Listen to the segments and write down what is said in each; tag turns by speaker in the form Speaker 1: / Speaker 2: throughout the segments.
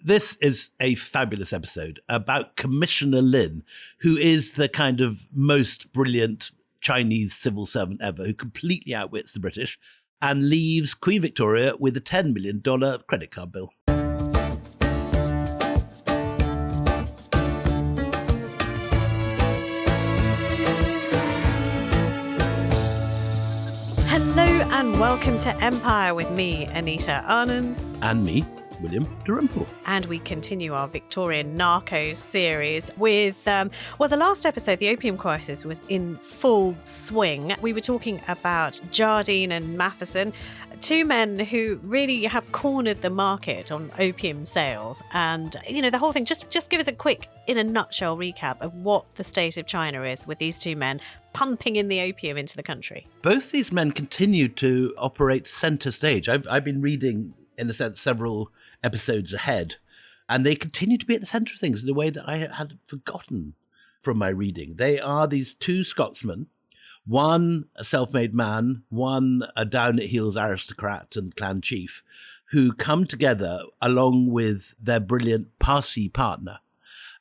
Speaker 1: This is a fabulous episode about Commissioner Lin, who is the kind of most brilliant Chinese civil servant ever, who completely outwits the British and leaves Queen Victoria with a $10 million credit card bill.
Speaker 2: Hello and welcome to Empire with me, Anita Anand.
Speaker 1: And me, William Dalrymple.
Speaker 2: And we continue our Victorian Narcos series with, the last episode, the Opium Crisis, was in full swing. We were talking about Jardine and Matheson, two men who really have cornered the market on opium sales. And, the whole thing, just give us a quick, in a nutshell, recap of what the state of China is with these two men pumping in the opium into the country.
Speaker 1: Both these men continue to operate centre stage. I've been reading, in a sense, several episodes ahead, and they continue to be at the centre of things in a way that I had forgotten from my reading. They are these two Scotsmen, one a self-made man, one a down-at-heels aristocrat and clan chief, who come together along with their brilliant Parsi partner.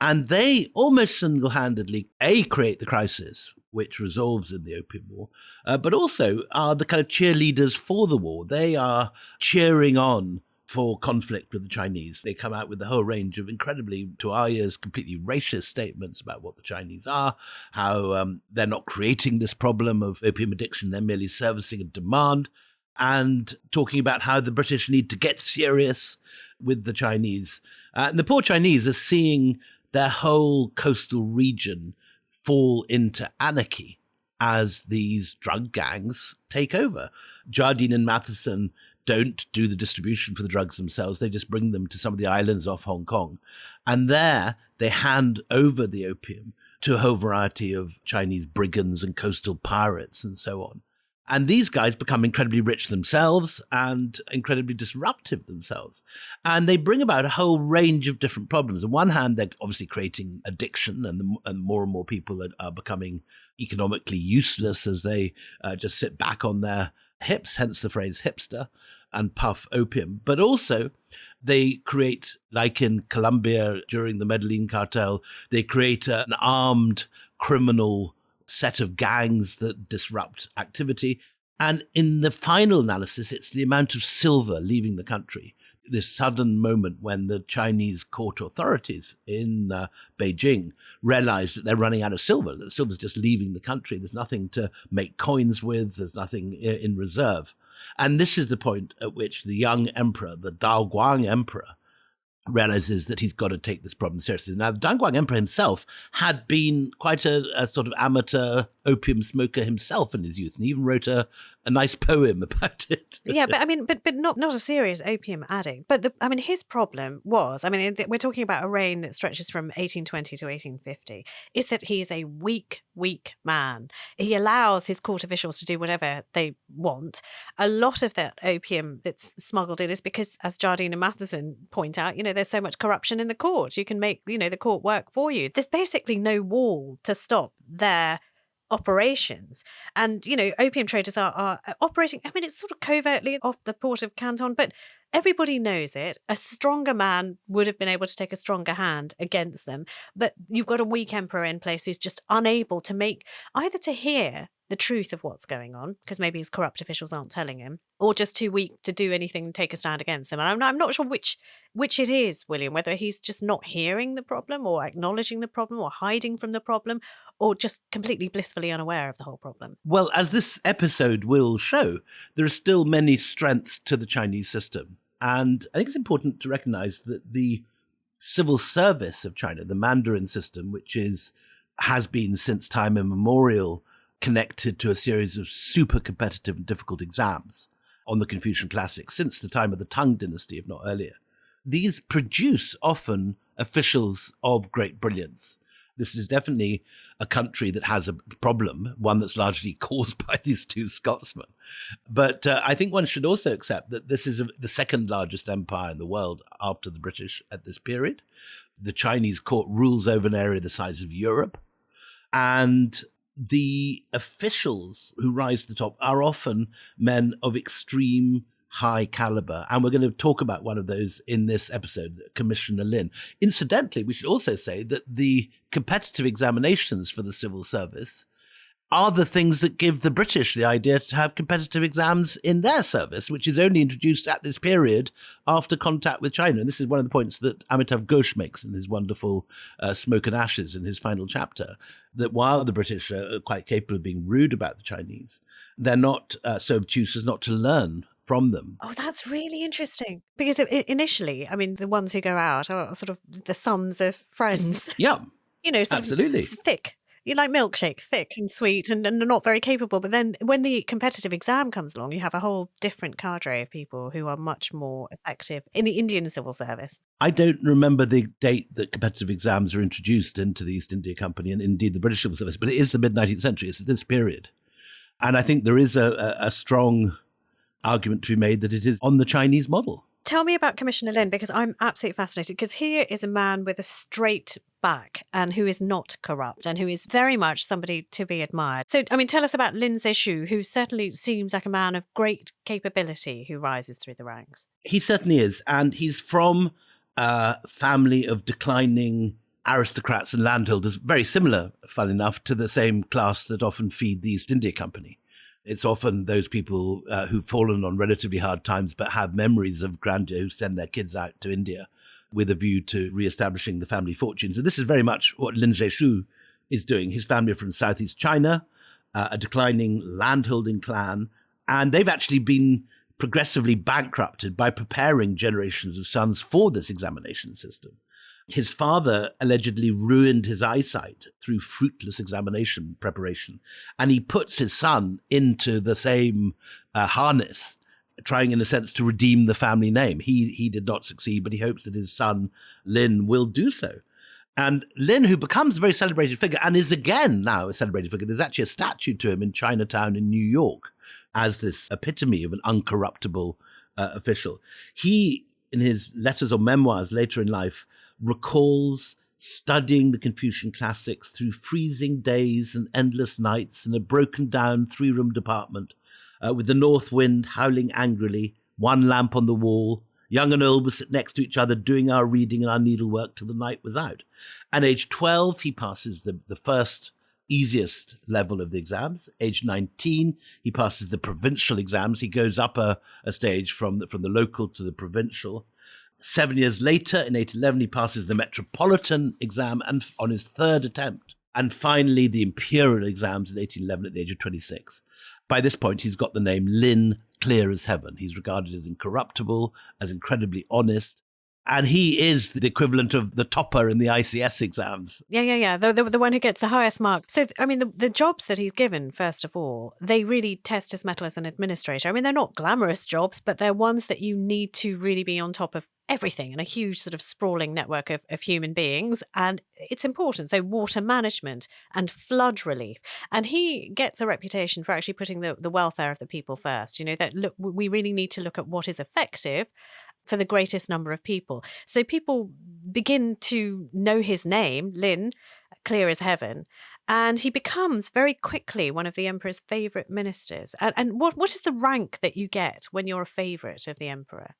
Speaker 1: And they almost single-handedly, create the crisis, which resolves in the Opium War, but also are the kind of cheerleaders for the war. They are cheering on for conflict with the Chinese. They come out with a whole range of incredibly, to our ears, completely racist statements about what the Chinese are, how they're not creating this problem of opium addiction, they're merely servicing a demand, and talking about how the British need to get serious with the Chinese. And the poor Chinese are seeing their whole coastal region fall into anarchy as these drug gangs take over. Jardine and Matheson don't do the distribution for the drugs themselves. They just bring them to some of the islands off Hong Kong. And there they hand over the opium to a whole variety of Chinese brigands and coastal pirates and so on. And these guys become incredibly rich themselves and incredibly disruptive themselves. And they bring about a whole range of different problems. On one hand, they're obviously creating addiction, and more people are becoming economically useless as they just sit back on their hips, hence the phrase hipster, and puff opium. But also they create, like in Colombia during the Medellin cartel, they create an armed criminal set of gangs that disrupt activity. And in the final analysis, it's the amount of silver leaving the country. This sudden moment when the Chinese court authorities in Beijing realize that they're running out of silver, that silver's just leaving the country. There's nothing to make coins with. There's nothing in reserve. And this is the point at which the young emperor, the Daoguang emperor, realizes that he's got to take this problem seriously. Now, the Daoguang emperor himself had been quite a sort of amateur opium smoker himself in his youth, and he even wrote a nice poem about it.
Speaker 2: Yeah, but not a serious opium addict. But his problem was, we're talking about a reign that stretches from 1820 to 1850, is that he is a weak man. He allows his court officials to do whatever they want. A lot of that opium that's smuggled in is because, as Jardine and Matheson point out, there's so much corruption in the court. You can make, the court work for you. There's basically no wall to stop their operations. And, opium traders are operating, it's sort of covertly off the port of Canton, but everybody knows it. A stronger man would have been able to take a stronger hand against them. But you've got a weak emperor in place who's just unable to either to hear the truth of what's going on, because maybe his corrupt officials aren't telling him, or just too weak to do anything and take a stand against them. And I'm not sure which it is, William, whether he's just not hearing the problem or acknowledging the problem or hiding from the problem or just completely blissfully unaware of the whole problem.
Speaker 1: Well, as this episode will show, there are still many strengths to the Chinese system. And I think it's important to recognize that the civil service of China, the Mandarin system, which has been since time immemorial connected to a series of super competitive and difficult exams on the Confucian classics since the time of the Tang dynasty, if not earlier. These produce often officials of great brilliance. This is definitely a country that has a problem, one that's largely caused by these two Scotsmen. But I think one should also accept that this is the second largest empire in the world after the British at this period. The Chinese court rules over an area the size of Europe. And the officials who rise to the top are often men of extreme high caliber. And we're going to talk about one of those in this episode, Commissioner Lin. Incidentally, we should also say that the competitive examinations for the civil service are the things that give the British the idea to have competitive exams in their service, which is only introduced at this period after contact with China. And this is one of the points that Amitav Ghosh makes in his wonderful Smoke and Ashes in his final chapter, that while the British are quite capable of being rude about the Chinese, they're not so obtuse as not to learn from them.
Speaker 2: Oh, that's really interesting. Because initially, I mean, the ones who go out are sort of the sons of friends.
Speaker 1: Yeah,
Speaker 2: Sort
Speaker 1: absolutely.
Speaker 2: of thick. You like milkshake, thick and sweet and not very capable. But then when the competitive exam comes along, you have a whole different cadre of people who are much more effective in the Indian civil service.
Speaker 1: I don't remember the date that competitive exams are introduced into the East India Company and indeed the British civil service, but it is the mid-19th century. It's this period. And I think there is a strong argument to be made that it is on the Chinese model.
Speaker 2: Tell me about Commissioner Lin, because I'm absolutely fascinated, because here is a man with a straight back and who is not corrupt and who is very much somebody to be admired. So, I mean, tell us about Lin's issue, who certainly seems like a man of great capability who rises through the ranks.
Speaker 1: He certainly is. And he's from a family of declining aristocrats and landholders, very similar, fun enough, to the same class that often feed the East India Company. It's often those people who've fallen on relatively hard times but have memories of grandeur who send their kids out to India with a view to re-establishing the family fortunes. And this is very much what Lin Zexu is doing. His family are from Southeast China, a declining landholding clan, and they've actually been progressively bankrupted by preparing generations of sons for this examination system. His father allegedly ruined his eyesight through fruitless examination preparation, and he puts his son into the same harness, trying in a sense to redeem the family name. He did not succeed, but he hopes that his son Lin will do so. And Lin, who becomes a very celebrated figure and is again now a celebrated figure, there's actually a statue to him in Chinatown in New York as this epitome of an uncorruptible official. He, in his letters or memoirs later in life, recalls studying the Confucian classics through freezing days and endless nights in a broken down 3-room apartment with the north wind howling angrily, one lamp on the wall. Young and old would sit next to each other doing our reading and our needlework till the night was out. At age 12, he passes the first easiest level of the exams. Age 19, he passes the provincial exams. He goes up a stage from the local to the provincial. 7 years later, in 1811, he passes the metropolitan exam and on his third attempt. And finally, the imperial exams in 1811 at the age of 26. By this point, he's got the name Lin, clear as heaven. He's regarded as incorruptible, as incredibly honest. And he is the equivalent of the topper in the ICS exams.
Speaker 2: Yeah. The one who gets the highest mark. So, I mean, the jobs that he's given, first of all, they really test his mettle as an administrator. I mean, they're not glamorous jobs, but they're ones that you need to really be on top of everything in a huge sort of sprawling network of human beings. And it's important. So water management and flood relief. And he gets a reputation for actually putting the welfare of the people first. You know, that look, we really need to look at what is effective for the greatest number of people. So people begin to know his name, Lin, clear as heaven, and he becomes very quickly one of the emperor's favourite ministers. And what is the rank that you get when you're a favourite of the emperor?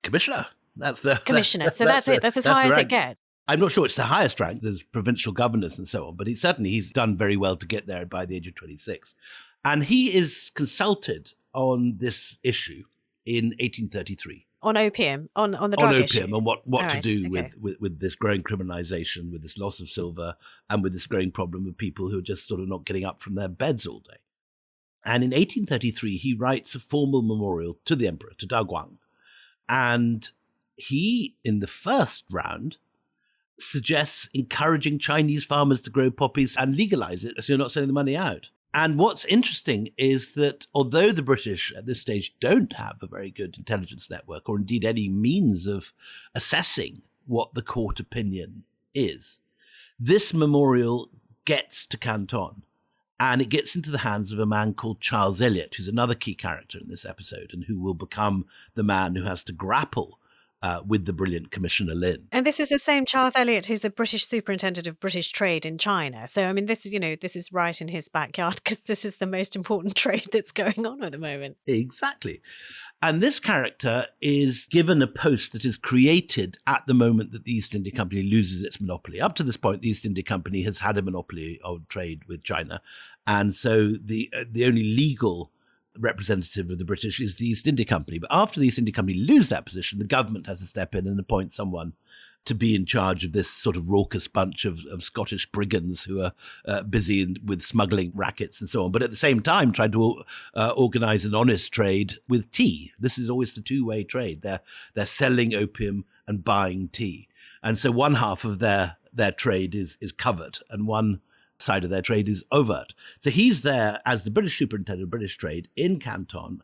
Speaker 1: Commissioner. That's the
Speaker 2: Commissioner. So that's it. That's as high as it gets.
Speaker 1: I'm not sure it's the highest rank. There's provincial governors and so on, but he's done very well to get there by the age of 26. And he is consulted on this issue in 1833.
Speaker 2: On opium, on the drug issue.
Speaker 1: On opium and what
Speaker 2: All
Speaker 1: to
Speaker 2: right,
Speaker 1: do
Speaker 2: okay.
Speaker 1: with this growing criminalization, with this loss of silver, and with this growing problem of people who are just sort of not getting up from their beds all day. And in 1833, he writes a formal memorial to the emperor, to Daguang. And he, in the first round, suggests encouraging Chinese farmers to grow poppies and legalize it so you're not sending the money out. And what's interesting is that although the British at this stage don't have a very good intelligence network or indeed any means of assessing what the court opinion is, this memorial gets to Canton and it gets into the hands of a man called Charles Elliot, who's another key character in this episode and who will become the man who has to grapple with the brilliant Commissioner Lin.
Speaker 2: And this is the same Charles Elliot who's the British superintendent of British trade in China. So, I mean, this is right in his backyard because this is the most important trade that's going on at the moment.
Speaker 1: Exactly. And this character is given a post that is created at the moment that the East India Company loses its monopoly. Up to this point, the East India Company has had a monopoly of trade with China. And so the only legal representative of the British is the East India Company. But after the East India Company lose that position, the government has to step in and appoint someone to be in charge of this sort of raucous bunch of Scottish brigands who are busy with smuggling rackets and so on, but at the same time trying to organize an honest trade with tea. This is always the two-way trade. They're selling opium and buying tea. And so one half of their trade is covert and one side of their trade is overt. So he's there as the British superintendent of British trade in Canton,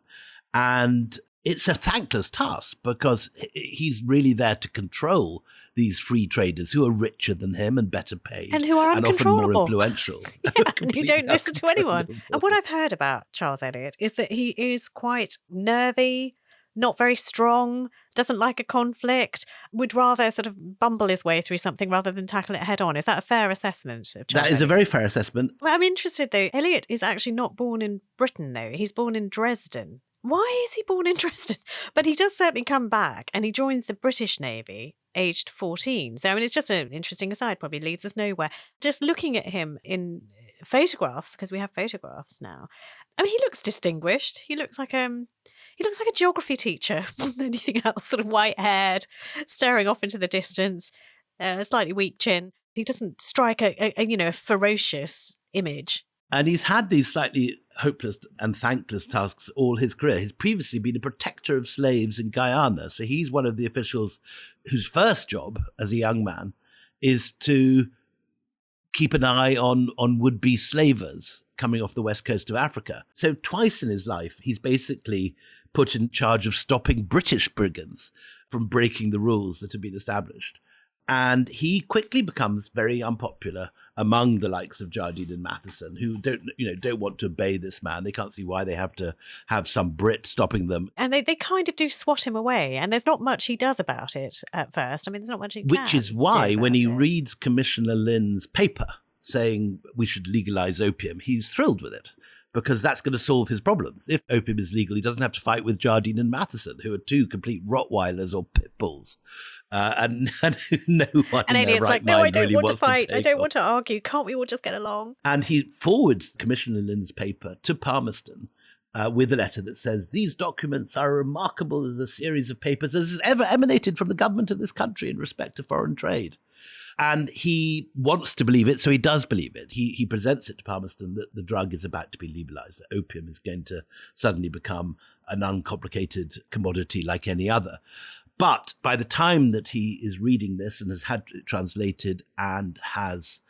Speaker 1: and it's a thankless task because he's really there to control these free traders who are richer than him and better paid.
Speaker 2: And who are
Speaker 1: uncontrollable.
Speaker 2: Often
Speaker 1: more influential.
Speaker 2: Yeah, and who don't listen to anyone. And what I've heard about Charles Elliot is that he is quite nervy, not very strong, doesn't like a conflict, would rather sort of bumble his way through something rather than tackle it head on. Is that a fair assessment of Charles
Speaker 1: That is
Speaker 2: Elliot?
Speaker 1: a very fair assessment.
Speaker 2: Well, I'm interested, though. Elliot is actually not born in Britain, though. He's born in Dresden. Why is he born in Dresden? But he does certainly come back and he joins the British Navy aged 14. So, I mean, it's just an interesting aside, probably leads us nowhere. Just looking at him in photographs, because we have photographs now. I mean, he looks distinguished. He looks like a geography teacher more than anything else, sort of white-haired, staring off into the distance, slightly weak chin. He doesn't strike a ferocious image.
Speaker 1: And he's had these slightly hopeless and thankless tasks all his career. He's previously been a protector of slaves in Guyana. So he's one of the officials whose first job as a young man is to keep an eye on would-be slavers coming off the west coast of Africa. So twice in his life, he's basically put in charge of stopping British brigands from breaking the rules that have been established. And he quickly becomes very unpopular among the likes of Jardine and Matheson, who don't want to obey this man. They can't see why they have to have some Brit stopping them.
Speaker 2: And they kind of do swat him away. And there's not much he does about it at first. I mean, there's not much he can
Speaker 1: Which is why when he reads Commissioner Lin's paper saying we should legalize opium, he's thrilled with it, because that's going to solve his problems. If opium is legal, he doesn't have to fight with Jardine and Matheson, who are two complete Rottweilers or pit bulls. And no one
Speaker 2: and
Speaker 1: in their
Speaker 2: Elliot's
Speaker 1: right
Speaker 2: like, no,
Speaker 1: mind
Speaker 2: I don't
Speaker 1: really
Speaker 2: want to
Speaker 1: wants
Speaker 2: fight. I
Speaker 1: take
Speaker 2: don't
Speaker 1: on.
Speaker 2: want to argue. Can't we all just get along?
Speaker 1: And he forwards Commissioner Lin's paper to Palmerston with a letter that says, these documents are remarkable as a series of papers as has ever emanated from the government of this country in respect to foreign trade. And he wants to believe it, so he does believe it. He presents it to Palmerston that the drug is about to be legalized, that opium is going to suddenly become an uncomplicated commodity like any other. But by the time that he is reading this and has had it translated and has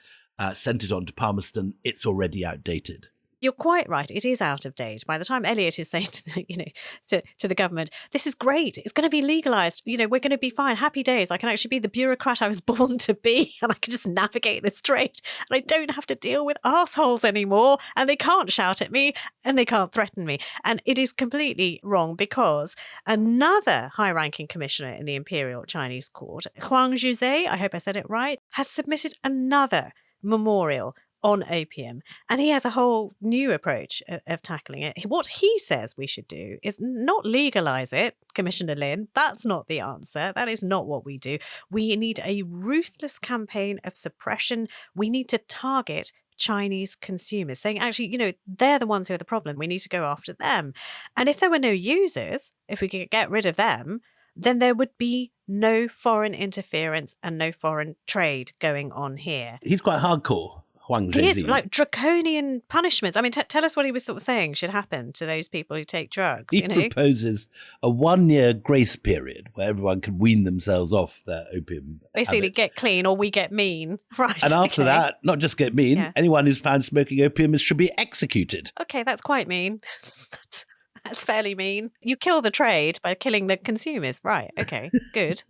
Speaker 1: sent it on to Palmerston, it's already outdated.
Speaker 2: You're quite right. It is out of date. By the time Elliot is saying to the government, this is great. It's going to be legalized. We're going to be fine. Happy days. I can actually be the bureaucrat I was born to be, and I can just navigate this trade. And I don't have to deal with arseholes anymore. And they can't shout at me and they can't threaten me. And it is completely wrong because another high-ranking commissioner in the Imperial Chinese Court, Huang Zhuzhe, I hope I said it right, has submitted another memorial on opium. And he has a whole new approach of tackling it. What he says we should do is not legalize it, Commissioner Lin. That's not the answer. That is not what we do. We need a ruthless campaign of suppression. We need to target Chinese consumers, saying, actually, they're the ones who are the problem. We need to go after them. And if there were no users, if we could get rid of them, then there would be no foreign interference and no foreign trade going on here.
Speaker 1: He's quite hardcore.
Speaker 2: He is, like draconian punishments. I mean, tell us what he was sort of saying should happen to those people who take drugs.
Speaker 1: He proposes a 1-year grace period where everyone can wean themselves off their opium.
Speaker 2: Basically,
Speaker 1: habit.
Speaker 2: get clean or we get mean. Right.
Speaker 1: And after that, not just get mean,
Speaker 2: Yeah.
Speaker 1: anyone who's found smoking opium should be executed.
Speaker 2: Okay, that's quite mean. That's fairly mean. You kill the trade by killing the consumers. Right. Okay. Good.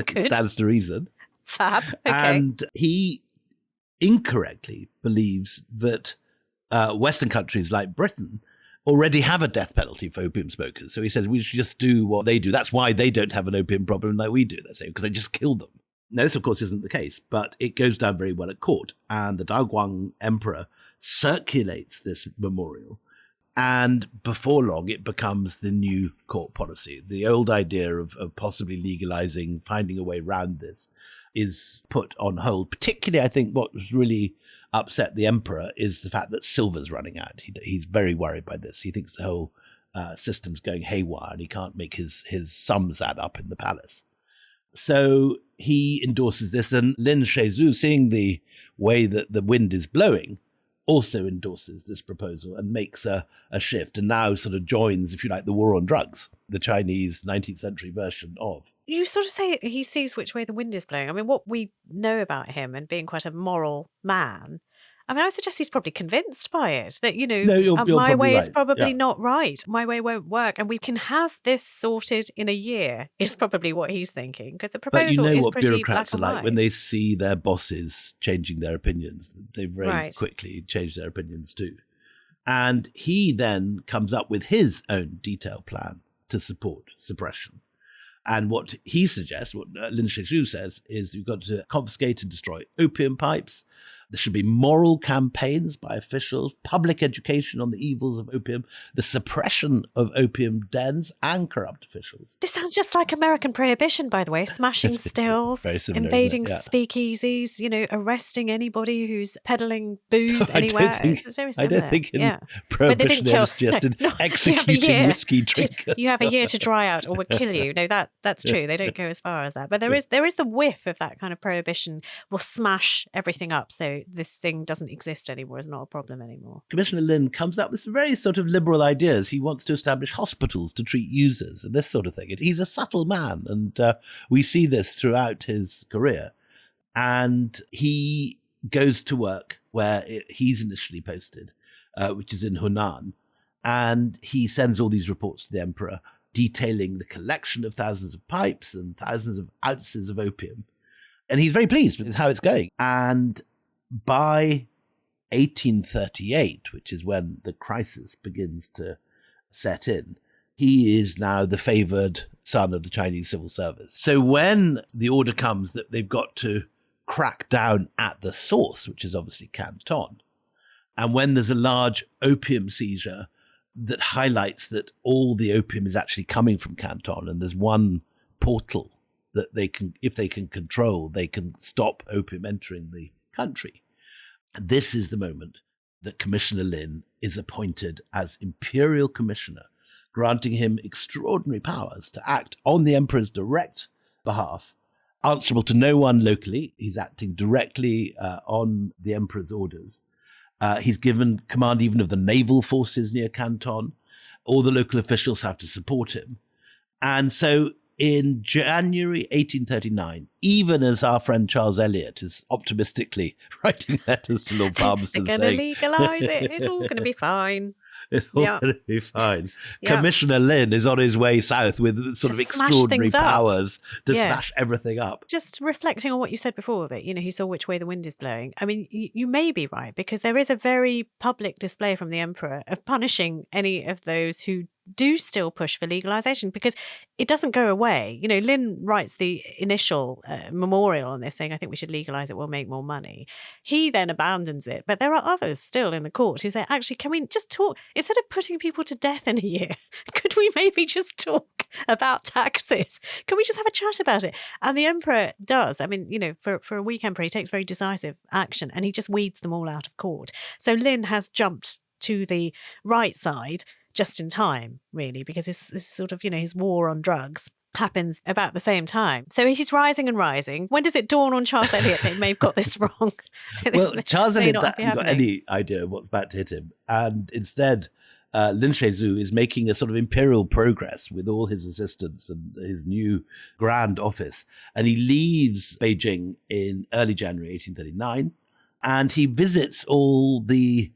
Speaker 2: Good.
Speaker 1: Stands to reason.
Speaker 2: Fab. Okay.
Speaker 1: And he incorrectly believes that Western countries like Britain already have a death penalty for opium smokers. So he says we should just do what they do. That's why they don't have an opium problem like we do, they're saying, because they just kill them. Now, this, of course, isn't the case, but it goes down very well at court. And the Daoguang emperor circulates this memorial. And before long, it becomes the new court policy. The old idea of possibly legalizing, finding a way around this is put on hold. Particularly, I think what was really upset the emperor is the fact that silver's running out. He's very worried by this. He thinks the whole system's going haywire and he can't make his sums add up in the palace. So he endorses this, and Lin Shizhu, seeing the way that the wind is blowing, also endorses this proposal and makes a shift, and now sort of joins, if you like, the war on drugs, the Chinese 19th century version of.
Speaker 2: You sort of say he sees which way the wind is blowing. I mean, what we know about him and being quite a moral man, I mean, I would suggest he's probably convinced by it, that,
Speaker 1: No, you're
Speaker 2: my way
Speaker 1: right.
Speaker 2: is probably
Speaker 1: Yeah.
Speaker 2: not right. My way won't work. And we can have this sorted in a year, is probably what he's thinking. Because the
Speaker 1: But you
Speaker 2: proposal
Speaker 1: know
Speaker 2: is
Speaker 1: what
Speaker 2: pretty
Speaker 1: bureaucrats
Speaker 2: black
Speaker 1: are
Speaker 2: and
Speaker 1: like
Speaker 2: white.
Speaker 1: when they see their bosses changing their opinions. They very
Speaker 2: Right.
Speaker 1: quickly change their opinions too. And he then comes up with his own detailed plan to support suppression. And what he suggests, what Lin Shizhu says, is you've got to confiscate and destroy opium pipes. There should be moral campaigns by officials, public education on the evils of opium, the suppression of opium dens and corrupt officials.
Speaker 2: This sounds just like American prohibition, by the way, smashing stills,
Speaker 1: Very similar, isn't it?
Speaker 2: invading
Speaker 1: Yeah.
Speaker 2: speakeasies, arresting anybody who's peddling booze
Speaker 1: I
Speaker 2: anywhere.
Speaker 1: don't think,
Speaker 2: It's very
Speaker 1: I
Speaker 2: similar.
Speaker 1: don't think in
Speaker 2: yeah.
Speaker 1: prohibition
Speaker 2: kill-
Speaker 1: they suggested
Speaker 2: no, you have a
Speaker 1: executing
Speaker 2: year
Speaker 1: whiskey drinkers.
Speaker 2: You have a year to dry out or we'll kill you. No, that's true. They don't go as far as that. But there is the whiff of that kind of prohibition. We'll smash everything up so this thing doesn't exist anymore. It's not a problem anymore.
Speaker 1: Commissioner Lin comes up with some very sort of liberal ideas. He wants to establish hospitals to treat users and this sort of thing. He's a subtle man, and we see this throughout his career. And he goes to work where he's initially posted, which is in Hunan. And he sends all these reports to the emperor detailing the collection of thousands of pipes and thousands of ounces of opium. And he's very pleased with how it's going. And by 1838, which is when the crisis begins to set in, he is now the favoured son of the Chinese civil service. So when the order comes that they've got to crack down at the source, which is obviously Canton, and when there's a large opium seizure that highlights that all the opium is actually coming from Canton, and there's one portal that they can, if they can control, they can stop opium entering the country. This is the moment that Commissioner Lin is appointed as imperial commissioner, granting him extraordinary powers to act on the emperor's direct behalf, answerable to no one locally. He's acting directly on the emperor's orders. He's given command even of the naval forces near Canton. All the local officials have to support him. And so in January 1839, even as our friend Charles Elliot is optimistically writing letters to Lord Palmerston
Speaker 2: They're
Speaker 1: saying,
Speaker 2: going to legalise it. It's all going to be fine.
Speaker 1: it's all
Speaker 2: Yeah.
Speaker 1: going to be fine.
Speaker 2: Yeah.
Speaker 1: Commissioner Lin is on his way south with sort
Speaker 2: To
Speaker 1: of
Speaker 2: smash
Speaker 1: extraordinary
Speaker 2: things up.
Speaker 1: powers to
Speaker 2: Yes.
Speaker 1: smash everything up.
Speaker 2: Just reflecting on what you said before, that, he saw which way the wind is blowing. I mean, you may be right, because there is a very public display from the emperor of punishing any of those who do still push for legalization, because it doesn't go away. Lin writes the initial memorial on this, saying, I think we should legalize it, we'll make more money. He then abandons it. But there are others still in the court who say, actually, can we just talk, instead of putting people to death in a year, could we maybe just talk about taxes? Can we just have a chat about it? And the emperor does. I mean, for a weak emperor, he takes very decisive action, and he just weeds them all out of court. So Lin has jumped to the right side just in time, really, because his sort of, his war on drugs happens about the same time. So he's rising and rising. When does it dawn on Charles Elliot they may have got this wrong?
Speaker 1: Well, Charles
Speaker 2: may
Speaker 1: Elliot
Speaker 2: not be
Speaker 1: hasn't got
Speaker 2: happening.
Speaker 1: any idea of what's about to hit him. And instead, Lin Shizhu is making a sort of imperial progress with all his assistants and his new grand office. And he leaves Beijing in early January 1839. And he visits all the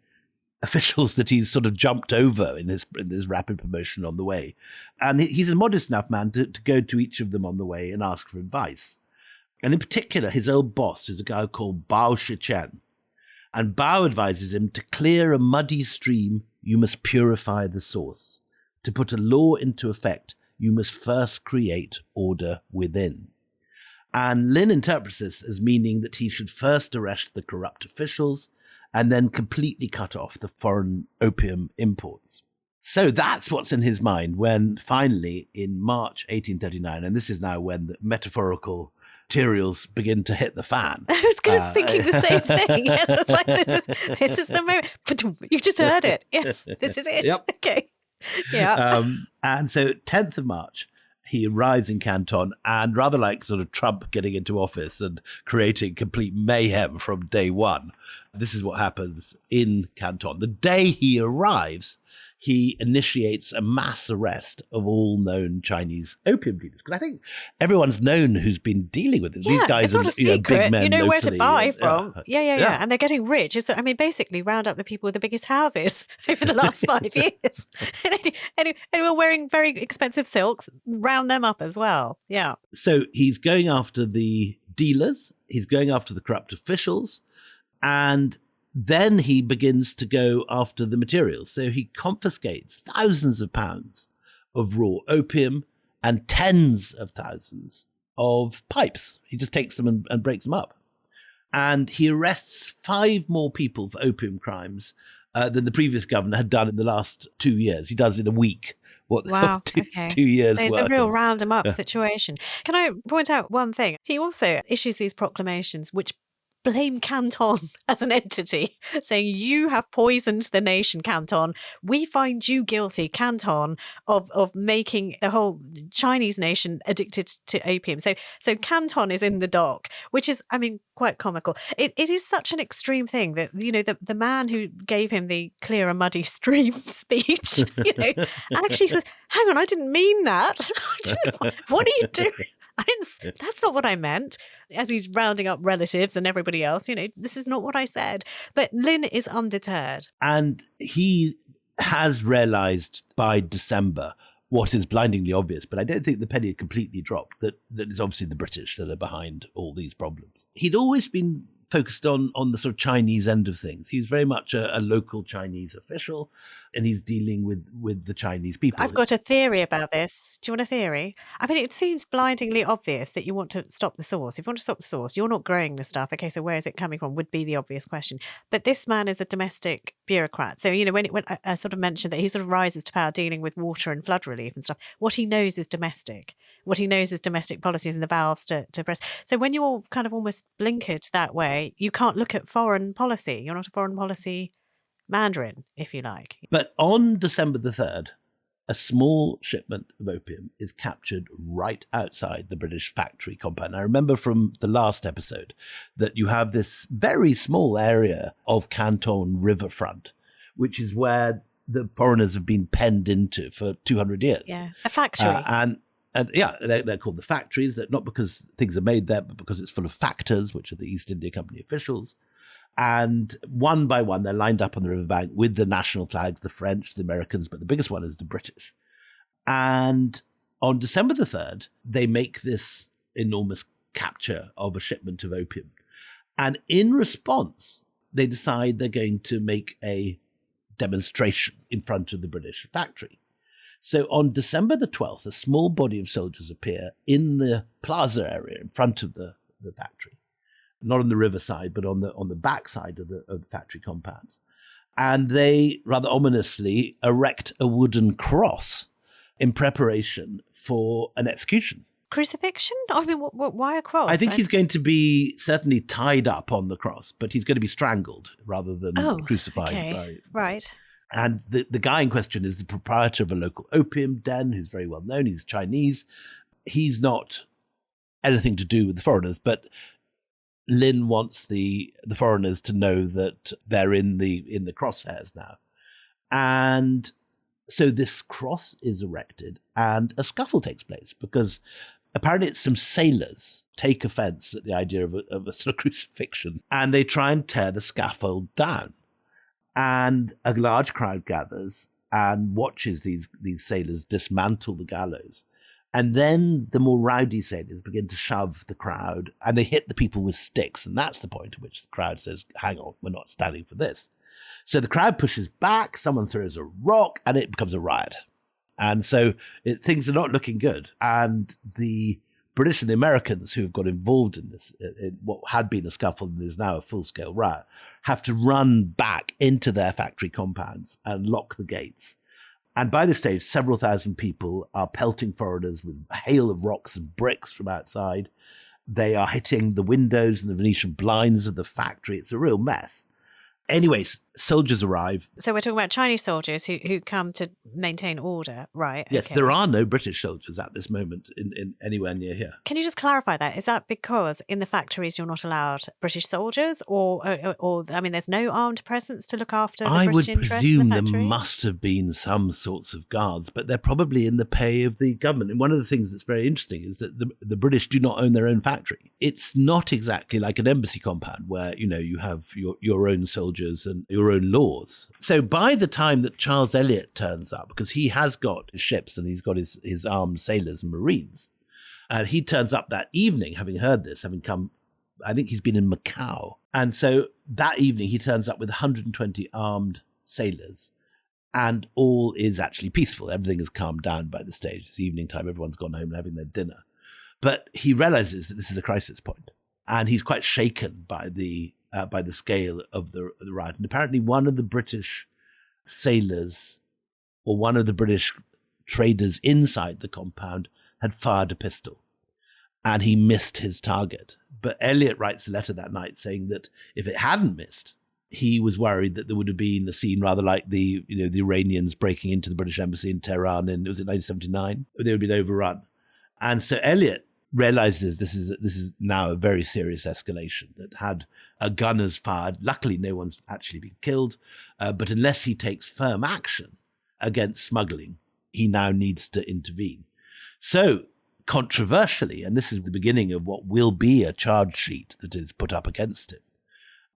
Speaker 1: officials that he's sort of jumped over in this rapid promotion on the way. And he's a modest enough man to go to each of them on the way and ask for advice. And in particular, his old boss is a guy called Bao Shichen. And Bao advises him to clear a muddy stream you must purify the source. To put a law into effect, you must first create order within. And Lin interprets this as meaning that he should first arrest the corrupt officials and then completely cut off the foreign opium imports. So that's what's in his mind when finally in March 1839, and this is now when the metaphorical materials begin to hit the fan.
Speaker 2: I was thinking the same thing. Yes, it's like this is the moment. You just heard it. Yes, this is it.
Speaker 1: Yep.
Speaker 2: Okay. Yeah.
Speaker 1: And so 10th of March, he arrives in Canton, and rather like sort of Trump getting into office and creating complete mayhem from day one, this is what happens in Canton. The day he arrives, he initiates a mass arrest of all known Chinese opium dealers. Because I think everyone's known who's been dealing with it.
Speaker 2: Yeah,
Speaker 1: these guys
Speaker 2: it's not
Speaker 1: are
Speaker 2: a secret.
Speaker 1: big men
Speaker 2: You know where to
Speaker 1: locally.
Speaker 2: buy from.
Speaker 1: Yeah.
Speaker 2: And they're getting rich. Basically round up the people with the biggest houses over the last 5 years. Anyone wearing very expensive silks, round them up as well. Yeah.
Speaker 1: So he's going after the dealers, he's going after the corrupt officials, and then he begins to go after the materials. So he confiscates thousands of pounds of raw opium and tens of thousands of pipes. He just takes them and breaks them up. And he arrests 5 more people for opium crimes than the previous governor had done in the last 2 years. He does in a week.
Speaker 2: Wow.
Speaker 1: 2
Speaker 2: Okay.
Speaker 1: years
Speaker 2: So it's
Speaker 1: worth
Speaker 2: a real
Speaker 1: of-
Speaker 2: round 'em up situation. Can I point out one thing? He also issues these proclamations which blame Canton as an entity, saying you have poisoned the nation, Canton. We find you guilty, Canton, of making the whole Chinese nation addicted to opium. So Canton is in the dock, which is, quite comical. It is such an extreme thing that, the man who gave him the clear a muddy stream speech, actually says, hang on, I didn't mean that. What are you doing? That's not what I meant. As he's rounding up relatives and everybody else, this is not what I said. But Lin is undeterred.
Speaker 1: And he has realized by December what is blindingly obvious, but I don't think the penny had completely dropped, that it's obviously the British that are behind all these problems. He'd always been focused on the sort of Chinese end of things. He's very much a local Chinese official, and he's dealing with the Chinese people.
Speaker 2: I've got a theory about this. Do you want a theory? It seems blindingly obvious that you want to stop the source. If you want to stop the source, you're not growing the stuff. Okay, so where is it coming from would be the obvious question. But this man is a domestic bureaucrat. So, when I sort of mentioned that he sort of rises to power dealing with water and flood relief and stuff, what he knows is domestic. What he knows is domestic policies and the valves to press. So when you're kind of almost blinkered that way, you can't look at foreign policy. You're not a foreign policy mandarin, if you like.
Speaker 1: But on December the 3rd, a small shipment of opium is captured right outside the British factory compound. I remember from the last episode that you have this very small area of Canton riverfront, which is where the foreigners have been penned into for 200 years.
Speaker 2: Yeah, a factory.
Speaker 1: And they're called the factories. That not because things are made there, but because it's full of factors, which are the East India Company officials. And one by one, they're lined up on the riverbank with the national flags, the French, the Americans, but the biggest one is the British. And on December the 3rd, they make this enormous capture of a shipment of opium. And in response, they decide they're going to make a demonstration in front of the British factory. So on December the 12th, a small body of soldiers appear in the plaza area in front of the factory, not on the riverside, but on the backside of the factory compounds. And they rather ominously erect a wooden cross in preparation for an execution.
Speaker 2: Crucifixion? Why a cross?
Speaker 1: I think he's going to be certainly tied up on the cross, but he's going to be strangled rather than crucified.
Speaker 2: Okay. Right.
Speaker 1: And the guy in question is the proprietor of a local opium den who's very well known. He's Chinese. He's not anything to do with the foreigners, but Lin wants the foreigners to know that they're in the crosshairs now. And so this cross is erected and a scuffle takes place because apparently it's some sailors take offense at the idea of a sort of crucifixion, and they try and tear the scaffold down. And a large crowd gathers and watches these sailors dismantle the gallows. And then the more rowdy sailors begin to shove the crowd, and they hit the people with sticks. And that's the point at which the crowd says, hang on, we're not standing for this. So the crowd pushes back, someone throws a rock, and it becomes a riot. And so things are not looking good. And the British and the Americans who have got involved in this, in what had been a scuffle and is now a full-scale riot, have to run back into their factory compounds and lock the gates. And by this stage, several thousand people are pelting foreigners with a hail of rocks and bricks from outside. They are hitting the windows and the Venetian blinds of the factory. It's a real mess. Anyways, soldiers arrive.
Speaker 2: So we're talking about Chinese soldiers who come to maintain order, right?
Speaker 1: Yes,
Speaker 2: okay.
Speaker 1: There are no British soldiers at this moment in anywhere near here.
Speaker 2: Can you just clarify that? Is that because in the factories you're not allowed British soldiers, or I mean, there's no armed presence to look after the British interests?
Speaker 1: I would presume
Speaker 2: in the
Speaker 1: there
Speaker 2: factory?
Speaker 1: must have been some sorts of guards, but they're probably in the pay of the government. And one of the things that's very interesting is that the British do not own their own factory. It's not exactly like an embassy compound where, you have your own soldiers and your own laws. So by the time that Charles Elliot turns up, because he has got his ships and he's got his armed sailors and marines, and he turns up that evening, having heard this, having come, I think he's been in Macau. And so that evening he turns up with 120 armed sailors, and all is actually peaceful. Everything has calmed down by the stage. It's evening time, everyone's gone home and having their dinner. But he realizes that this is a crisis point, and he's quite shaken by the scale of the riot. And apparently one of the British sailors or one of the British traders inside the compound had fired a pistol, and he missed his target. But Elliot writes a letter that night saying that if it hadn't missed, he was worried that there would have been a scene rather like the Iranians breaking into the British embassy in Tehran was it 1979? They would have been overrun. And so Elliot realizes this is now a very serious escalation, that had a gunners fired, luckily no one's actually been killed, but unless he takes firm action against smuggling, he now needs to intervene. So controversially, and this is the beginning of what will be a charge sheet that is put up against him,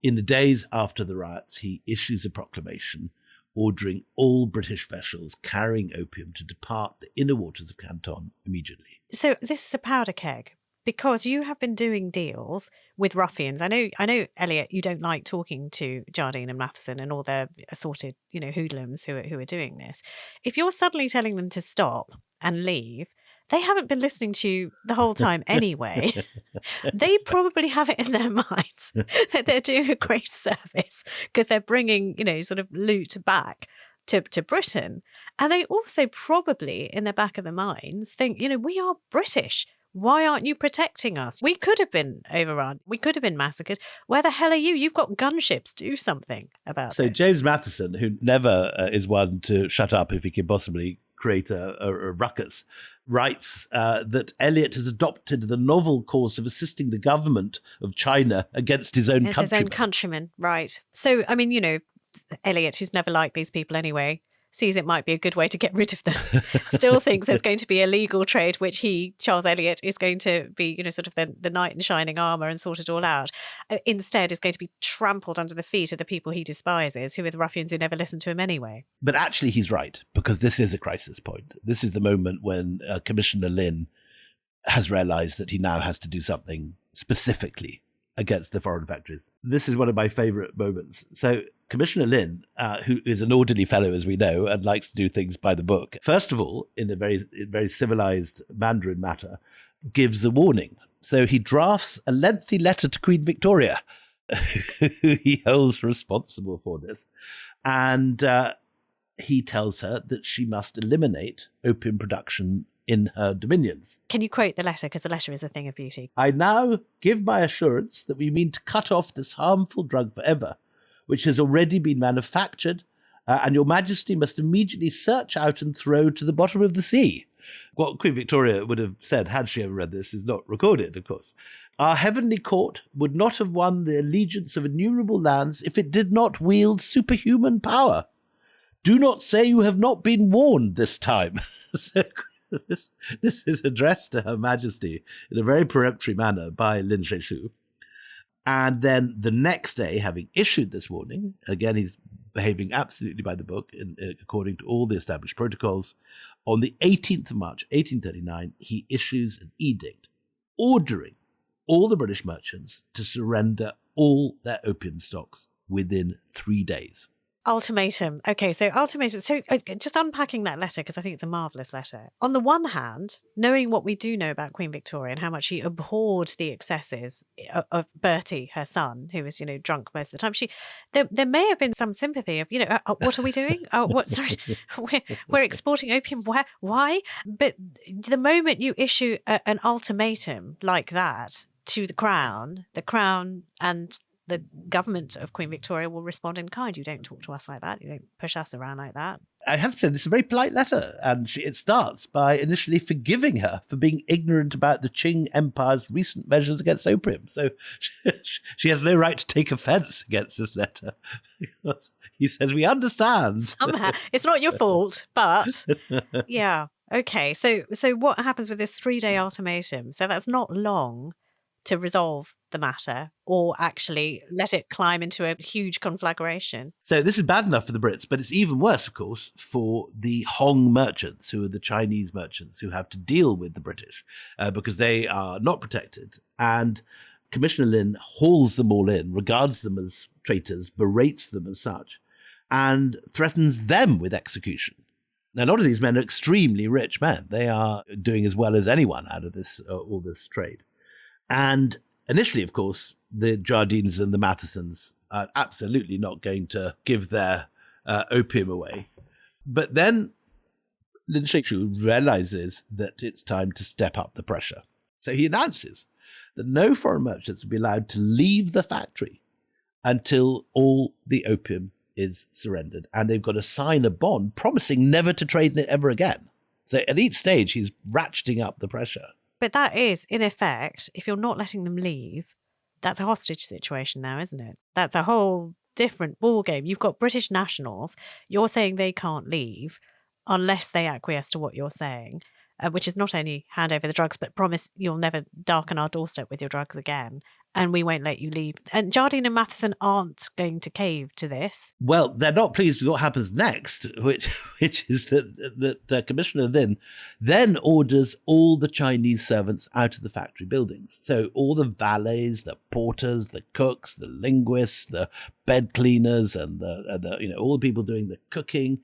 Speaker 1: in the days after the riots, he issues a proclamation ordering all British vessels carrying opium to depart the inner waters of Canton immediately.
Speaker 2: So this is a powder keg, because you have been doing deals with ruffians. I know, Elliot, you don't like talking to Jardine and Matheson and all their assorted, hoodlums who are doing this. If you're suddenly telling them to stop and leave, they haven't been listening to you the whole time anyway. They probably have it in their minds that they're doing a great service because they're bringing, sort of loot back to Britain. And they also probably, in the back of their minds, think, we are British. Why aren't you protecting us? We could have been overrun. We could have been massacred. Where the hell are you? You've got gunships. Do something about this.
Speaker 1: So James Matheson, who never is one to shut up if he can possibly create a ruckus, writes that Elliot has adopted the novel course of assisting the government of China against his own countrymen.
Speaker 2: His own countrymen, right. So, I mean, Elliot, who's never liked these people anyway, sees it might be a good way to get rid of them, still thinks there's going to be a legal trade, which he, Charles Elliot, is going to be, sort of the knight in shining armour and sort it all out. Instead, is going to be trampled under the feet of the people he despises, who are the ruffians who never listen to him anyway.
Speaker 1: But actually, he's right, because this is a crisis point. This is the moment when Commissioner Lin has realised that he now has to do something specifically against the foreign factories. This is one of my favourite moments. So Commissioner Lin, who is an orderly fellow, as we know, and likes to do things by the book, first of all, in a very civilised Mandarin matter, gives a warning. So he drafts a lengthy letter to Queen Victoria, who he holds responsible for this. And he tells her that she must eliminate opium production in her dominions.
Speaker 2: Can you quote the letter? Because the letter is a thing of beauty.
Speaker 1: I now give my assurance that we mean to cut off this harmful drug forever, which has already been manufactured, and your majesty must immediately search out and throw to the bottom of the sea. What Queen Victoria would have said had she ever read this is not recorded, of course. Our heavenly court would not have won the allegiance of innumerable lands if it did not wield superhuman power. Do not say you have not been warned this time. So this is addressed to Her Majesty in a very peremptory manner by Lin Sheshu. And then the next day, having issued this warning, again, he's behaving absolutely by the book, according to all the established protocols, on the 18th of March, 1839, he issues an edict ordering all the British merchants to surrender all their opium stocks within 3 days.
Speaker 2: Ultimatum. Okay, so ultimatum. So just unpacking that letter, because I think it's a marvellous letter. On the one hand, knowing what we do know about Queen Victoria and how much she abhorred the excesses of Bertie, her son, who was, drunk most of the time, there may have been some sympathy of, what are we doing? Oh, what? Sorry, we're exporting opium. Where? Why? But the moment you issue an ultimatum like that to the Crown and the government of Queen Victoria will respond in kind. You don't talk to us like that. You don't push us around like that.
Speaker 1: I have to say, it's a very polite letter, and it starts by initially forgiving her for being ignorant about the Qing Empire's recent measures against opium. So she has no right to take offence against this letter. He says, we understand.
Speaker 2: Somehow. It's not your fault, but yeah. Okay, so what happens with this 3-day ultimatum? So that's not long to resolve the matter or actually let it climb into a huge conflagration.
Speaker 1: So this is bad enough for the Brits, but it's even worse, of course, for the Hong merchants, who are the Chinese merchants who have to deal with the British because they are not protected. And Commissioner Lin hauls them all in, regards them as traitors, berates them as such, and threatens them with execution. Now, a lot of these men are extremely rich men. They are doing as well as anyone out of this all this trade. And initially, of course, the Jardines and the Mathesons are absolutely not going to give their opium away. But then Lin Shakshu realizes that it's time to step up the pressure. So he announces that no foreign merchants will be allowed to leave the factory until all the opium is surrendered. And they've got to sign a bond promising never to trade in it ever again. So at each stage, he's ratcheting up the pressure.
Speaker 2: But that is, in effect, if you're not letting them leave, that's a hostage situation now, isn't it? That's a whole different ballgame. You've got British nationals. You're saying they can't leave unless they acquiesce to what you're saying, which is not only hand over the drugs, but promise you'll never darken our doorstep with your drugs again, and we won't let you leave. And Jardine and Matheson aren't going to cave to this.
Speaker 1: Well, they're not pleased with what happens next, which is that Commissioner Lin then orders all the Chinese servants out of the factory buildings. So all the valets, the porters, the cooks, the linguists, the bed cleaners, and the all the people doing the cooking.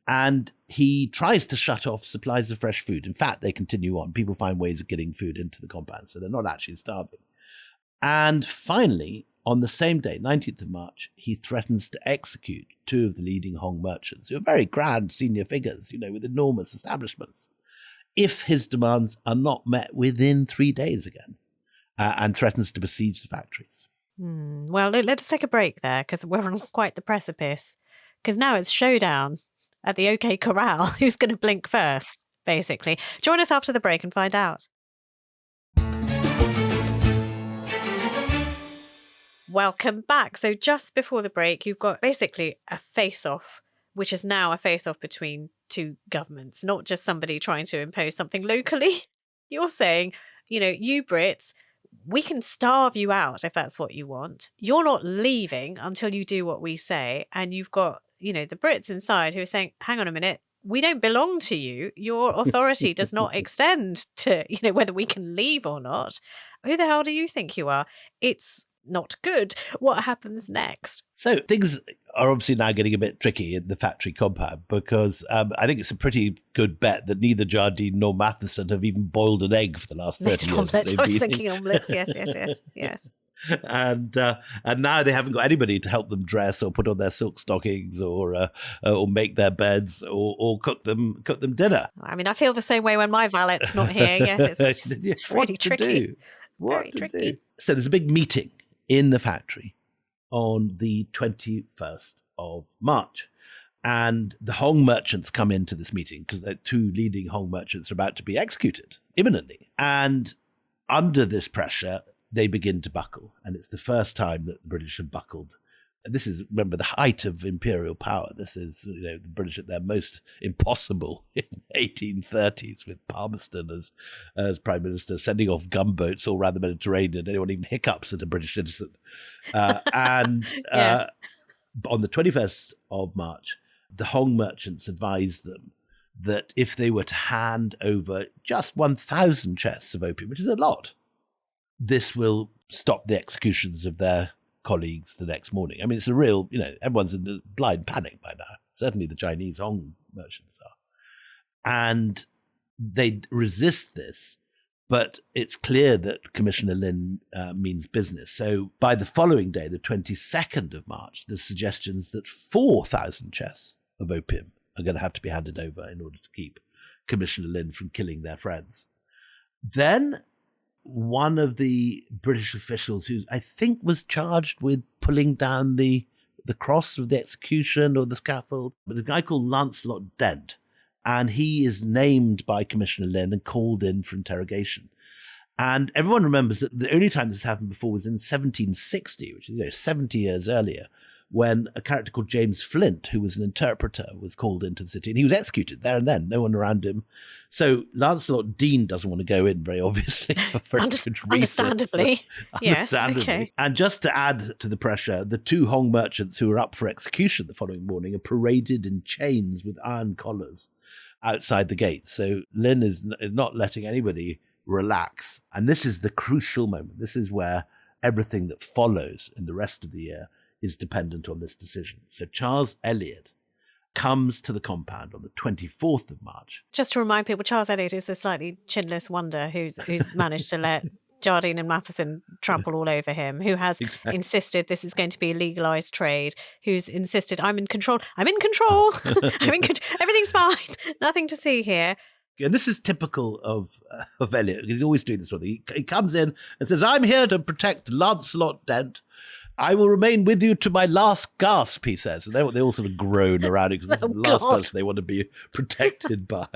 Speaker 1: And he tries to shut off supplies of fresh food. In fact, they continue on. People find ways of getting food into the compound, so they're not actually starving. And finally, on the same day, 19th of March, he threatens to execute 2 of the leading Hong merchants, who are very grand senior figures, with enormous establishments, if his demands are not met within 3 days again, and threatens to besiege the factories.
Speaker 2: Well, let's take a break there, because we're on quite the precipice, because now it's showdown at the OK Corral. Who's going to blink first, basically? Join us after the break and find out. Welcome back. So just before the break, you've got basically a face-off, which is now a face-off between 2 governments, not just somebody trying to impose something locally. You're saying, you Brits, we can starve you out if that's what you want. You're not leaving until you do what we say. And you've got, the Brits inside who are saying, hang on a minute, we don't belong to you. Your authority does not extend to, whether we can leave or not. Who the hell do you think you are? It's not good. What happens next?
Speaker 1: So things are obviously now getting a bit tricky in the factory compound because I think it's a pretty good bet that neither Jardine nor Matheson have even boiled an egg for the last 30 years.
Speaker 2: Omelette. I was thinking omelettes. Yes.
Speaker 1: And now they haven't got anybody to help them dress or put on their silk stockings or make their beds or cook them dinner.
Speaker 2: I mean, I feel the same way when my valet's not here. Yes, it's really tricky. Very tricky.
Speaker 1: So there's a big meeting in the factory on the 21st of March. And the Hong merchants come into this meeting because the 2 leading Hong merchants are about to be executed imminently. And under this pressure, they begin to buckle. And it's the first time that the British have buckled. And this is, remember, the height of imperial power. This is, the British at their most impossible in 1830s with Palmerston as Prime Minister, sending off gunboats all around the Mediterranean. Anyone even hiccups at a British citizen. Yes. On the 21st of March, the Hong merchants advised them that if they were to hand over just 1,000 chests of opium, which is a lot, this will stop the executions of their colleagues the next morning. I mean, it's a real, everyone's in blind panic by now. Certainly the Chinese Hong merchants are. And they resist this, but it's clear that Commissioner Lin means business. So by the following day, the 22nd of March, there's suggestions that 4,000 chests of opium are going to have to be handed over in order to keep Commissioner Lin from killing their friends. Then one of the British officials, who I think was charged with pulling down the cross of the execution or the scaffold, but a guy called Lancelot Dent, and he is named by Commissioner Lin and called in for interrogation. And everyone remembers that the only time this happened before was in 1760, which is 70 years earlier, when a character called James Flint, who was an interpreter, was called into the city, and he was executed there and then, no one around him. So Lancelot Dean doesn't want to go in, very obviously, for very good reasons.
Speaker 2: Understandably. Yes,
Speaker 1: Okay. And just to add to the pressure, the two Hong merchants who were up for execution the following morning are paraded in chains with iron collars outside the gate. So Lin is not letting anybody relax. And this is the crucial moment. This is where everything that follows in the rest of the year is dependent on this decision. So Charles Elliot comes to the compound on the 24th of March.
Speaker 2: Just to remind people, Charles Elliot is the slightly chinless wonder who's managed to let Jardine and Matheson trample all over him, who has insisted this is going to be a legalised trade, who's insisted, I'm in control, everything's fine, nothing to see here.
Speaker 1: And this is typical of Elliot. He's always doing this sort of thing. He comes in and says, I'm here to protect Lancelot Dent. I will remain with you to my last gasp, he says. And they all sort of groan around it because this is the last person they want to be protected by.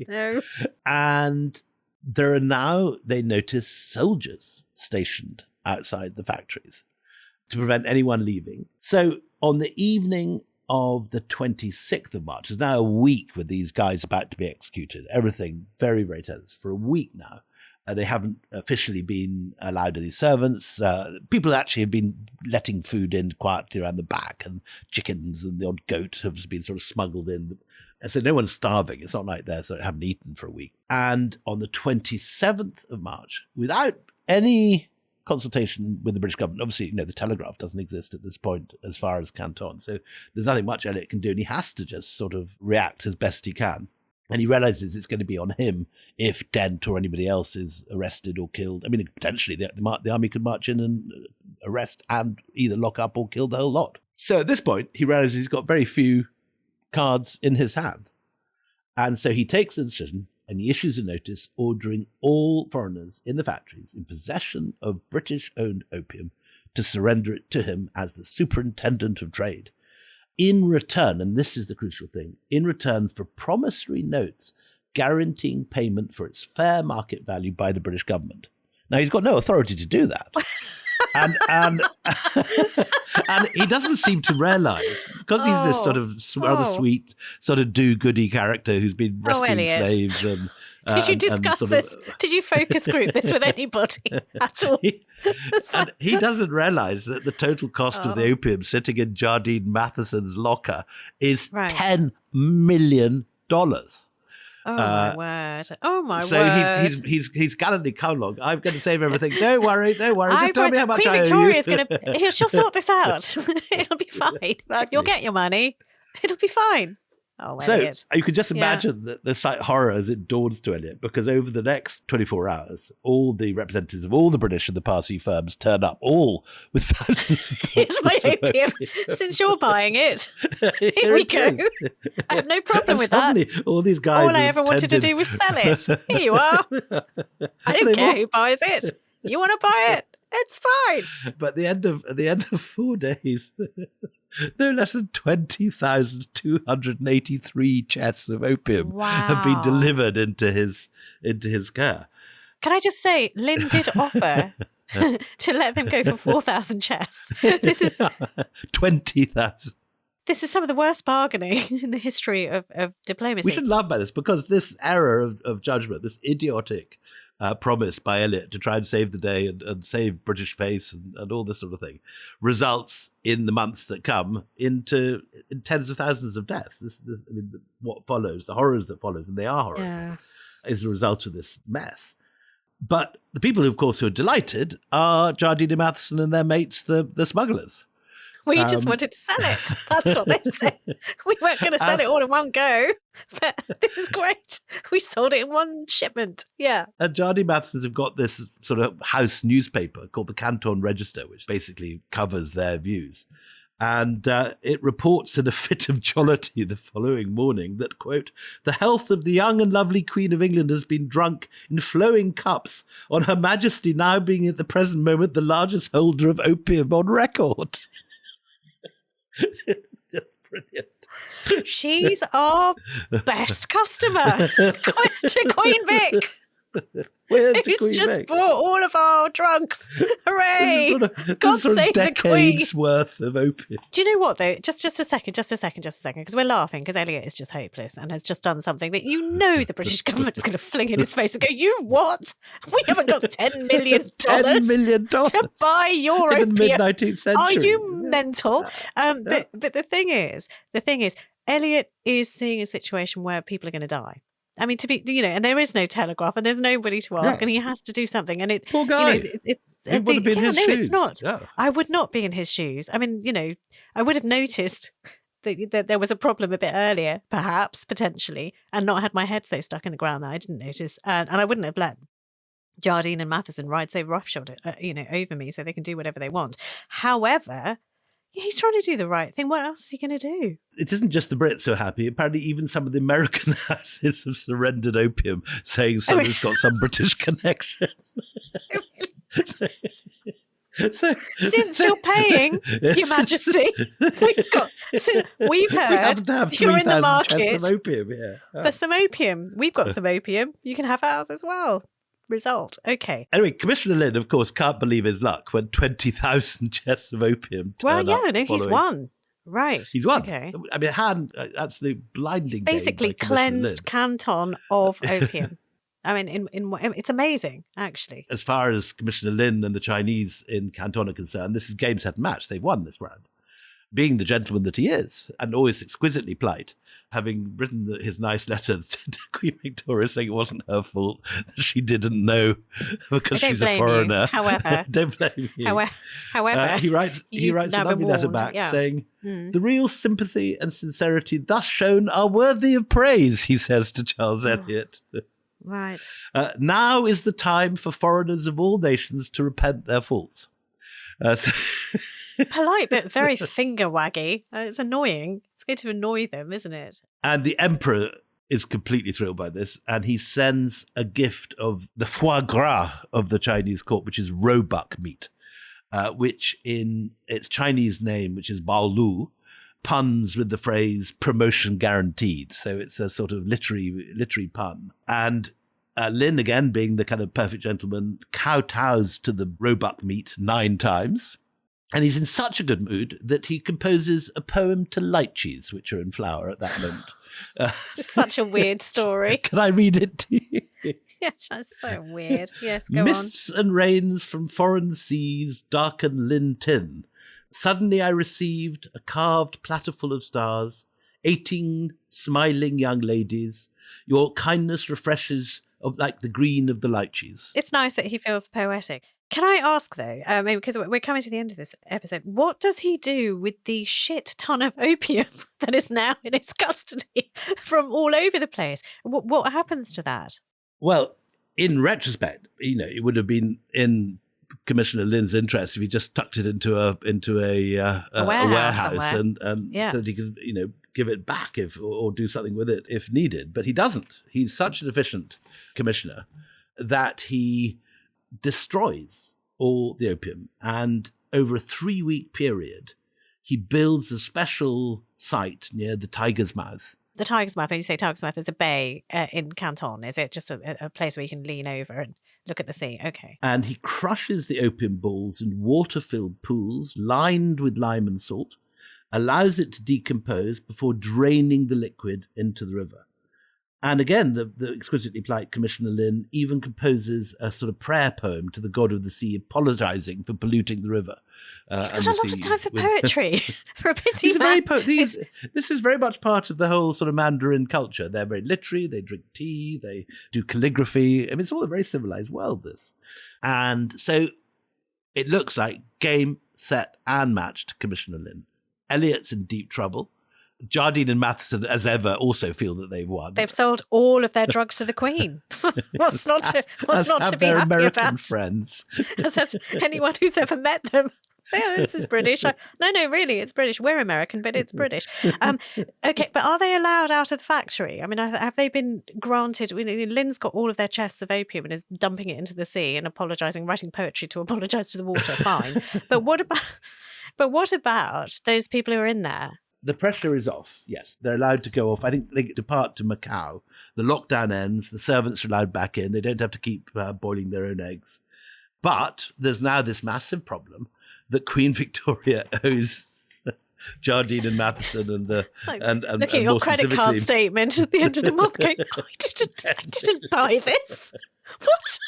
Speaker 2: No.
Speaker 1: And there are now, they notice, soldiers stationed outside the factories to prevent anyone leaving. So on the evening of the 26th of March, there's now a week with these guys about to be executed. Everything very, very tense. For a week now. They haven't officially been allowed any servants. People actually have been letting food in quietly around the back, and chickens and the odd goat have been sort of smuggled in. And so no one's starving. It's not like they haven't eaten for a week. And on the 27th of March, without any consultation with the British government, obviously, the telegraph doesn't exist at this point as far as Canton. So there's nothing much Elliot can do, and he has to just sort of react as best he can. And he realizes it's going to be on him if Dent or anybody else is arrested or killed. I mean, potentially the army could march in and arrest and either lock up or kill the whole lot. So at this point, he realizes he's got very few cards in his hand. And so he takes the decision and he issues a notice ordering all foreigners in the factories in possession of British-owned opium to surrender it to him as the superintendent of trade. In return, and this is the crucial thing, in return for promissory notes guaranteeing payment for its fair market value by the British government. Now, he's got no authority to do that. And and he doesn't seem to realise, because he's this sort of rather sweet, sort of do-goody character who's been rescuing slaves. And,
Speaker 2: did you discuss this? Did you focus group this with anybody at all?
Speaker 1: And he doesn't realise that the total cost of the opium sitting in Jardine Matheson's locker is $10 million.
Speaker 2: Oh, my word. Oh, my word.
Speaker 1: So he's gallantly come along. I'm going to save everything. Don't worry. Just tell me how much
Speaker 2: Queen
Speaker 1: I owe
Speaker 2: Victoria's
Speaker 1: you.
Speaker 2: she'll sort this out. It'll be fine.
Speaker 1: Exactly.
Speaker 2: You'll get your money. It'll be fine. Oh, Elliot.
Speaker 1: So you can just imagine the sight horror as it dawns to Elliot, because over the next 24 hours, all the representatives of all the British and the Parsi firms turn up, all with thousands of
Speaker 2: Here's my opium. Since you're buying it, here we go. I have no problem with that.
Speaker 1: All these guys.
Speaker 2: All I ever wanted to do was sell it. Here you are. I don't care who buys it. You want to buy it? It's fine.
Speaker 1: But at the end of 4 days, no less than 20,283 chests of opium have been delivered into his care.
Speaker 2: Can I just say, Lin did offer to let them go for 4,000 chests. This is
Speaker 1: 20,000.
Speaker 2: This is some of the worst bargaining in the history of diplomacy.
Speaker 1: We should laugh about this, because this error of judgment, this idiotic promise by Elliot to try and save the day and save British face and all this sort of thing, results in the months that come in tens of thousands of deaths. What follows, the horrors that follows, and they are horrors, is a result of this mess. But the people, of course, who are delighted are Jardine Matheson and their mates, the smugglers.
Speaker 2: We just wanted to sell it. That's what they said. We weren't going to sell it all in one go, but this is great. We sold it in one shipment. Yeah.
Speaker 1: And Jardine Mathesons have got this sort of house newspaper called the Canton Register, which basically covers their views. And it reports in a fit of jollity the following morning that, quote, the health of the young and lovely Queen of England has been drunk in flowing cups, on Her Majesty now being at the present moment the largest holder of opium on record. Just brilliant.
Speaker 2: She's our best customer, to Queen Vic. Who's just
Speaker 1: Vic?
Speaker 2: bought all of our drugs. Hooray! God save the Queen.
Speaker 1: Decades worth of opium.
Speaker 2: Do you know what, though? Just a second, because we're laughing, because Elliot is just hopeless and has just done something that the British government's going to fling in his face and go, you what? We haven't got $10 million
Speaker 1: $10 million
Speaker 2: to buy your
Speaker 1: in
Speaker 2: opium.
Speaker 1: the mid-19th century.
Speaker 2: Are you mental? But the thing is, Elliot is seeing a situation where people are going to die. I mean, and there is no telegraph and there's nobody to ask and he has to do something. And
Speaker 1: poor guy.
Speaker 2: It's not.
Speaker 1: Yeah.
Speaker 2: I would not be in his shoes. I mean, I would have noticed that there was a problem a bit earlier, perhaps, potentially, and not had my head so stuck in the ground that I didn't notice. And I wouldn't have let Jardine and Matheson ride so roughshod, over me so they can do whatever they want. However, he's trying to do the right thing. What else is he going to do?
Speaker 1: It isn't just the Brits who are happy. Apparently, even some of the American houses have surrendered opium, saying something's got some British connection.
Speaker 2: Since you're paying, Your Majesty, we've heard you're in the market
Speaker 1: of opium,
Speaker 2: for some opium. We've got some opium. You can have ours as well. Result. Okay.
Speaker 1: Anyway, Commissioner Lin, of course, can't believe his luck when 20,000 chests of opium turn up.
Speaker 2: He's won. Right.
Speaker 1: He's won.
Speaker 2: Okay.
Speaker 1: I mean, absolute blinding.
Speaker 2: He's basically cleansed Canton of opium. I mean, it's amazing, actually.
Speaker 1: As far as Commissioner Lin and the Chinese in Canton are concerned, this is game, set, and match. They've won this round. Being the gentleman that he is, and always exquisitely polite, having written his nice letter to Queen Victoria saying it wasn't her fault, that she didn't know because she's a foreigner.
Speaker 2: You. However,
Speaker 1: don't blame you.
Speaker 2: However,
Speaker 1: he writes a lovely letter back saying, the real sympathy and sincerity thus shown are worthy of praise, he says to Charles Elliot.
Speaker 2: Right.
Speaker 1: Now is the time for foreigners of all nations to repent their faults.
Speaker 2: Polite, but very finger waggy. It's annoying. It's going to annoy them, isn't it?
Speaker 1: And the emperor is completely thrilled by this, and he sends a gift of the foie gras of the Chinese court, which is roebuck meat, which in its Chinese name, which is baolu, puns with the phrase promotion guaranteed. So it's a sort of literary pun. And Lin, again, being the kind of perfect gentleman, kowtows to the roebuck meat 9 times. And he's in such a good mood that he composes a poem to lychees, which are in flower at that moment.
Speaker 2: It's such a weird story.
Speaker 1: Can I read it to you?
Speaker 2: Yes, it's so weird. Yes, go
Speaker 1: Mists and rains from foreign seas darken Lin Tin. Suddenly I received a carved platter full of stars, 18 smiling young ladies. Your kindness refreshes like the green of the lychees.
Speaker 2: It's nice that he feels poetic. Can I ask, though, because we're coming to the end of this episode, what does he do with the shit ton of opium that is now in his custody from all over the place? What happens to that?
Speaker 1: Well, in retrospect, it would have been in Commissioner Lin's interest if he just tucked it into a warehouse and so that he could, give it back or do something with it if needed. But he doesn't. He's such an efficient commissioner that he destroys all the opium, and over a 3-week period he builds a special site near the Tiger's Mouth.
Speaker 2: The Tiger's Mouth, when you say Tiger's Mouth, there's a bay in Canton. Is it just a place where you can lean over and look at the sea? Okay.
Speaker 1: And he crushes the opium balls in water-filled pools lined with lime and salt, allows it to decompose before draining the liquid into the river. And again, the exquisitely polite Commissioner Lin even composes a sort of prayer poem to the god of the sea, apologising for polluting the river.
Speaker 2: He's got a lot of time for poetry for a busy man.
Speaker 1: This is very much part of the whole sort of Mandarin culture. They're very literary, they drink tea, they do calligraphy. I mean, it's all a very civilized world, this. And so it looks like game, set, and match to Commissioner Lin. Elliot's in deep trouble. Jardine and Matheson, as ever, also feel that they've won.
Speaker 2: They've sold all of their drugs to the Queen. what's not to be
Speaker 1: their
Speaker 2: happy
Speaker 1: American
Speaker 2: about?
Speaker 1: friends.
Speaker 2: As anyone who's ever met them. Yeah, this is British. No, really, it's British. We're American, but it's British. Okay, but are they allowed out of the factory? I mean, have they been granted? Lin's got all of their chests of opium and is dumping it into the sea and apologising, writing poetry to apologise to the water. Fine, but what about those people who are in there?
Speaker 1: The pressure is off, yes. They're allowed to go off. I think they depart to Macau. The lockdown ends. The servants are allowed back in. They don't have to keep boiling their own eggs. But there's now this massive problem that Queen Victoria owes Jardine and Matheson and
Speaker 2: looking at your credit card statement at the end of the month going, I didn't buy this. What?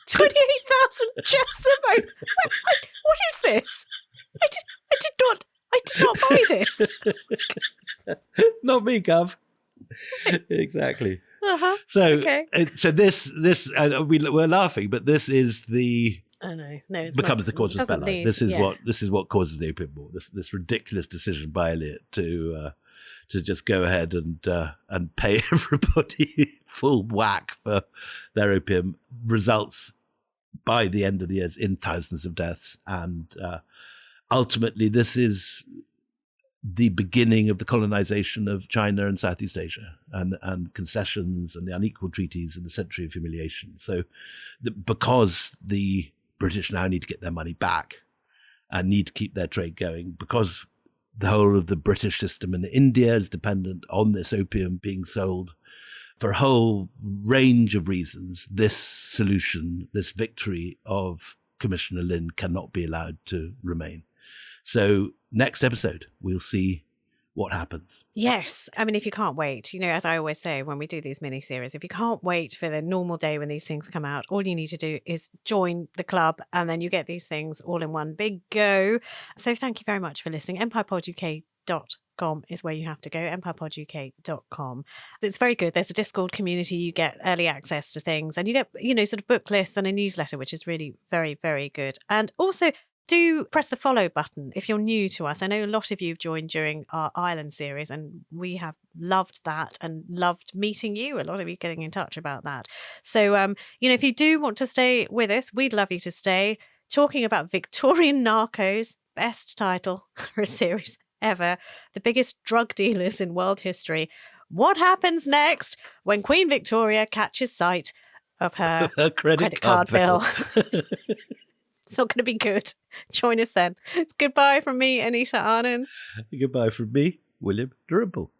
Speaker 2: 28,000 chests of opium? What is this? I did not buy this.
Speaker 1: Not me, Gov. Exactly.
Speaker 2: Uh-huh.
Speaker 1: So,
Speaker 2: okay.
Speaker 1: So this we're laughing, but this is the.
Speaker 2: Oh no, it's
Speaker 1: becomes
Speaker 2: not,
Speaker 1: the casus belli. This is what causes the Opium War. This ridiculous decision by Elliot to just go ahead and pay everybody full whack for their opium results by the end of the year in thousands of deaths, and ultimately this is the beginning of the colonization of China and Southeast Asia, and concessions and the unequal treaties and the century of humiliation. So, because the British now need to get their money back and need to keep their trade going, because the whole of the British system in India is dependent on this opium being sold. For a whole range of reasons, this solution, this victory of Commissioner Lin cannot be allowed to remain. So next episode, we'll see what happens.
Speaker 2: Yes. I mean, if you can't wait, as I always say when we do these mini-series, if you can't wait for the normal day when these things come out, all you need to do is join the club and then you get these things all in one big go. So thank you very much for listening. EmpirePodUK.com is where you have to go, EmpirePodUK.com. It's very good. There's a Discord community. You get early access to things and you get, sort of book lists and a newsletter, which is really very, very good. And also, do press the follow button if you're new to us. I know a lot of you have joined during our Ireland series and we have loved that and loved meeting you. A lot of you getting in touch about that. So, if you do want to stay with us, we'd love you to stay talking about Victorian narcos, best title for a series ever, the biggest drug dealers in world history. What happens next when Queen Victoria catches sight of her credit card bill? It's not going to be good. Join us then. It's goodbye from me, Anita Anand.
Speaker 1: Goodbye from me, William Durable.